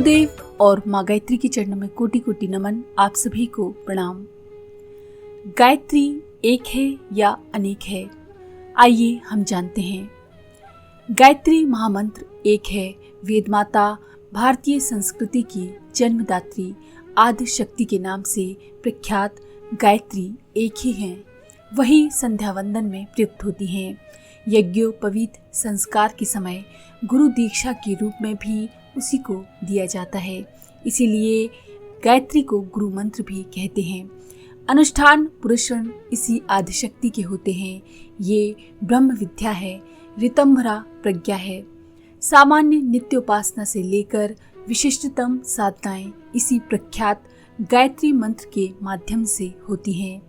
गुरुदेव और माँ गायत्री के चरणों में कोटि कोटि नमन। आप सभी को प्रणाम। गायत्री एक है या अनेक है, आइए हम जानते हैं। गायत्री महामंत्र एक है। वेद माता भारतीय संस्कृति की जन्मदात्री आदि शक्ति के नाम से प्रख्यात गायत्री एक ही हैं। वही संध्या वंदन में प्रयुक्त होती हैं। यज्ञोपवीत संस्कार के समय गुरु दीक्षा के रूप में भी उसी को दिया जाता है। इसीलिए गायत्री को गुरु मंत्र भी कहते हैं। अनुष्ठान पुरस्रण इसी आदिशक्ति के होते हैं। ये ब्रह्म विद्या है, ऋतंभरा प्रज्ञा है। सामान्य नित्योपासना से लेकर विशिष्टतम साधनाएं इसी प्रख्यात गायत्री मंत्र के माध्यम से होती हैं।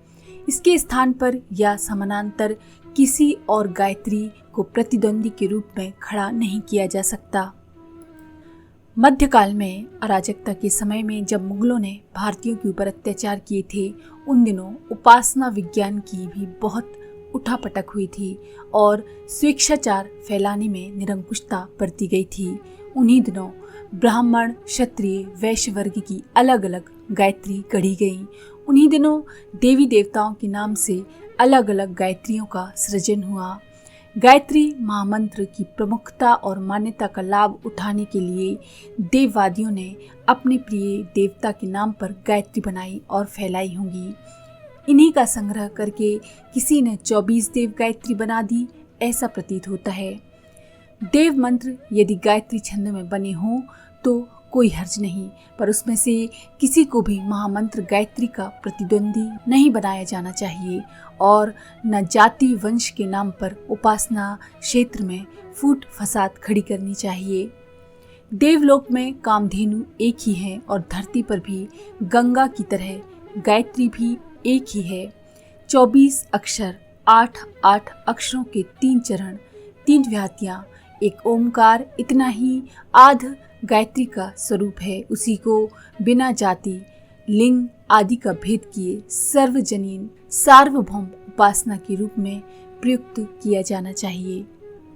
इसके स्थान पर या समानांतर किसी और गायत्री को प्रतिद्वंदी के रूप में खड़ा नहीं किया जा सकता। मध्यकाल में अराजकता के समय में जब मुगलों ने भारतीयों के ऊपर अत्याचार किए थे, उन दिनों उपासना विज्ञान की भी बहुत उठापटक हुई थी और स्वेच्छाचार फैलाने में निरंकुशता बरती गई थी। उन्हीं दिनों ब्राह्मण, क्षत्रिय, वैश्य वर्ग की अलग अलग गायत्री गढ़ी गई। उन्हीं दिनों देवी देवताओं के नाम से अलग अलग गायत्रियों का सृजन हुआ। गायत्री महामंत्र की प्रमुखता और मान्यता का लाभ उठाने के लिए देववादियों ने अपने प्रिय देवता के नाम पर गायत्री बनाई और फैलाई होंगी। इन्हीं का संग्रह करके किसी ने 24 देव गायत्री बना दी, ऐसा प्रतीत होता है। देव मंत्र यदि गायत्री छंद में बने हों तो कोई हर्ज नहीं, पर उसमें से किसी को भी महामंत्र गायत्री का प्रतिद्वंदी नहीं बनाया जाना चाहिए और न जाति वंश के नाम पर उपासना क्षेत्र में फूट फसाद खड़ी करनी चाहिए। देवलोक में कामधेनु एक ही है और धरती पर भी गंगा की तरह गायत्री भी एक ही है। 24 अक्षर, 8 अक्षरों के 3 चरण, 3 व्याहतियाँ, एक ओमकार, इतना ही आध गायत्री का स्वरूप है। उसी को बिना जाति, लिंग आदि का भेद किए सर्वजनीन सार्वभौम उपासना के रूप में प्रयुक्त किया जाना चाहिए।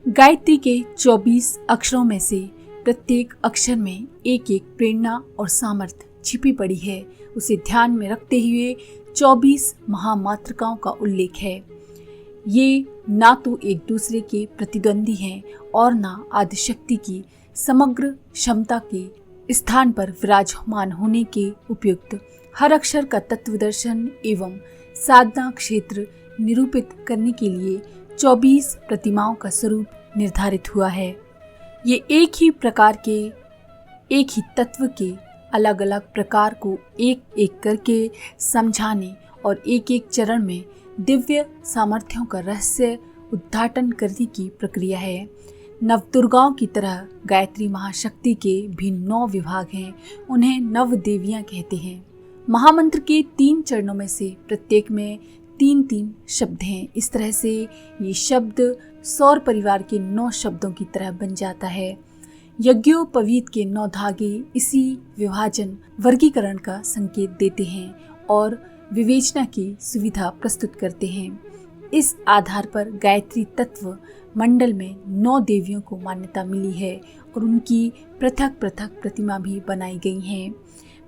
गायत्री के 24 अक्षरों में से प्रत्येक अक्षर में एक एक प्रेरणा और सामर्थ्य छिपी पड़ी है। उसे ध्यान में रखते हुए 24 महामातृकाओं का उल्लेख है। ये ना तो एक दूसरे के प्रतिद्वंदी हैं और ना आदिशक्ति की समग्र क्षमता के स्थान पर विराजमान होने के उपयुक्त। हर अक्षर का तत्वदर्शन एवं साधना क्षेत्र निरूपित करने के लिए 24 प्रतिमाओं का स्वरूप निर्धारित हुआ है। ये एक ही प्रकार के, एक ही तत्व के अलग अलग प्रकार को एक एक करके समझाने और एक एक चरण में दिव्य सामर्थ्यों का रहस्य उद्घाटन करने की प्रक्रिया है। नवदुर्गाओं की तरह गायत्री महाशक्ति के भी 9 विभाग हैं। उन्हें नव देवियां कहते हैं। महामंत्र के 3 चरणों में से प्रत्येक में 3-3 शब्द हैं। इस तरह से ये शब्द सौर परिवार के 9 शब्दों की तरह बन जाता है। यज्ञोपवीत के 9 धागे इसी विभाजन वर्गीकरण का संकेत देते हैं और विवेचना की सुविधा प्रस्तुत करते हैं। इस आधार पर गायत्री तत्व मंडल में 9 देवियों को मान्यता मिली है और उनकी पृथक पृथक प्रतिमा भी बनाई गई हैं।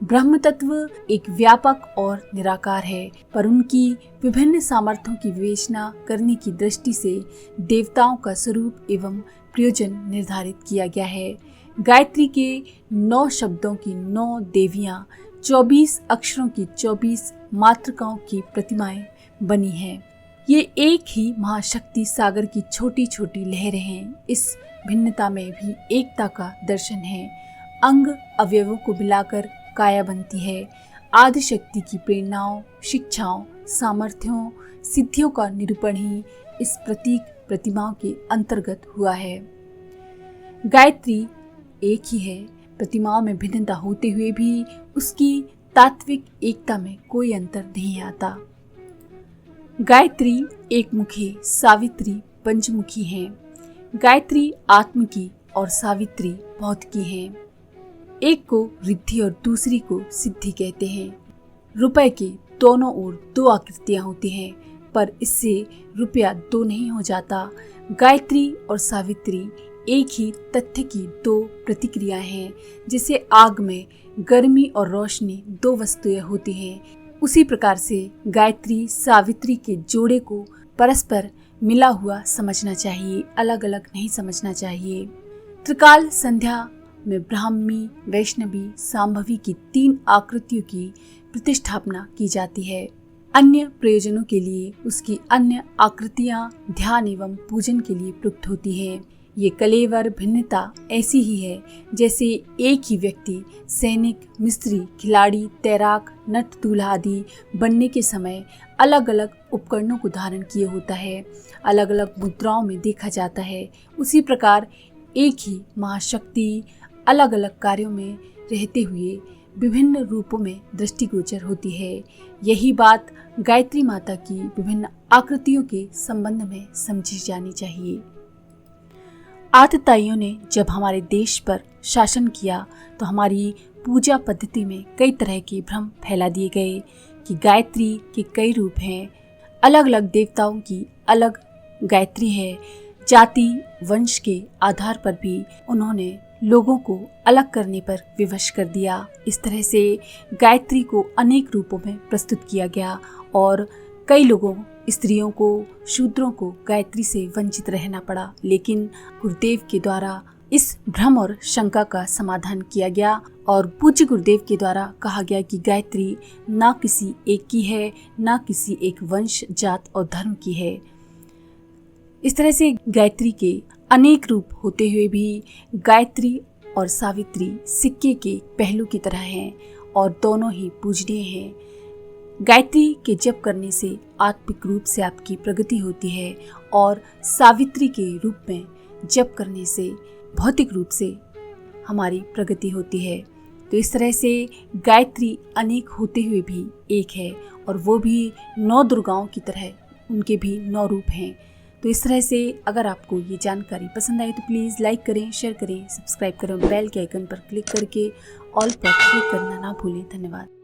ब्रह्म तत्व एक व्यापक और निराकार है, पर उनकी विभिन्न सामर्थ्यों की विवेचना करने की दृष्टि से देवताओं का स्वरूप एवं प्रयोजन निर्धारित किया गया है। गायत्री के 9 शब्दों की 9 देवियां, 24 अक्षरों की 24 मातृकाओं की प्रतिमाएं बनी हैं। ये एक ही महाशक्ति सागर की छोटी छोटी लहरें हैं। इस भिन्नता में भी एकता का दर्शन है। अंग अवयवों को मिलाकर काया बनती है। आदिशक्ति की प्रेरणाओं, शिक्षाओं, सामर्थ्यों, सिद्धियों का निरूपण ही इस प्रतीक प्रतिमाओं के अंतर्गत हुआ है। गायत्री एक ही है। प्रतिमाओं में भिन्नता होते हुए भी उसकी तात्विक एकता में कोई अंतर नहीं आता। गायत्री एक मुखी, सावित्री पंचमुखी है। गायत्री आत्म की और सावित्री भौतिकी है। एक को रिद्धि और दूसरी को सिद्धि कहते हैं। रुपए के दोनों ओर 2 आकृतियां होती हैं, पर इससे रुपया 2 नहीं हो जाता। गायत्री और सावित्री एक ही तथ्य की दो प्रतिक्रियाएं हैं। जैसे आग में गर्मी और रोशनी दो वस्तुएं होती हैं, उसी प्रकार से गायत्री सावित्री के जोड़े को परस्पर मिला हुआ समझना चाहिए, अलग अलग नहीं समझना चाहिए। त्रिकाल संध्या में ब्राह्मी, वैष्णवी, सांभवी की 3 आकृतियों की प्रतिष्ठापना की जाती है। अन्य प्रयोजनों के लिए उसकी अन्य आकृतियां ध्यान एवं पूजन के लिए प्रयुक्त होती हैं। ये कलेवर भिन्नता ऐसी ही है जैसे एक ही व्यक्ति सैनिक, मिस्त्री, खिलाड़ी, तैराक, नट, दूल्हा आदि बनने के समय अलग अलग उपकरणों को धारण किए होता है, अलग अलग मुद्राओं में देखा जाता है। उसी प्रकार एक ही महाशक्ति अलग अलग कार्यों में रहते हुए विभिन्न रूपों में दृष्टिगोचर होती है। यही बात गायत्री माता की विभिन्न आकृतियों के संबंध में समझी जानी चाहिए। आतताइयों ने जब हमारे देश पर शासन किया तो हमारी पूजा पद्धति में कई तरह के भ्रम फैला दिए गए कि गायत्री के कई रूप हैं, अलग अलग देवताओं की अलग गायत्री है। जाति वंश के आधार पर भी उन्होंने लोगों को अलग करने पर विवश कर दिया। इस तरह से गायत्री को अनेक रूपों में प्रस्तुत किया गया और कई लोगों, स्त्रियों को, शूद्रों को गायत्री से वंचित रहना पड़ा। लेकिन गुरुदेव के द्वारा इस भ्रम और शंका का समाधान किया गया और पूज्य गुरुदेव के द्वारा कहा गया कि गायत्री ना किसी एक की है, ना किसी एक वंश, जात और धर्म की है। इस तरह से गायत्री के अनेक रूप होते हुए भी गायत्री और सावित्री सिक्के के पहलू की तरह हैं और दोनों ही पूजनीय हैं। गायत्री के जप करने से आत्मिक रूप से आपकी प्रगति होती है और सावित्री के रूप में जप करने से भौतिक रूप से हमारी प्रगति होती है। तो इस तरह से गायत्री अनेक होते हुए भी एक है और वो भी 9 दुर्गाओं की तरह उनके भी 9 रूप हैं। तो इस तरह से अगर आपको ये जानकारी पसंद आई तो प्लीज़ लाइक करें, शेयर करें, सब्सक्राइब करें, बेल के आइकन पर क्लिक करके ऑल पर क्लिक करना ना भूलें। धन्यवाद।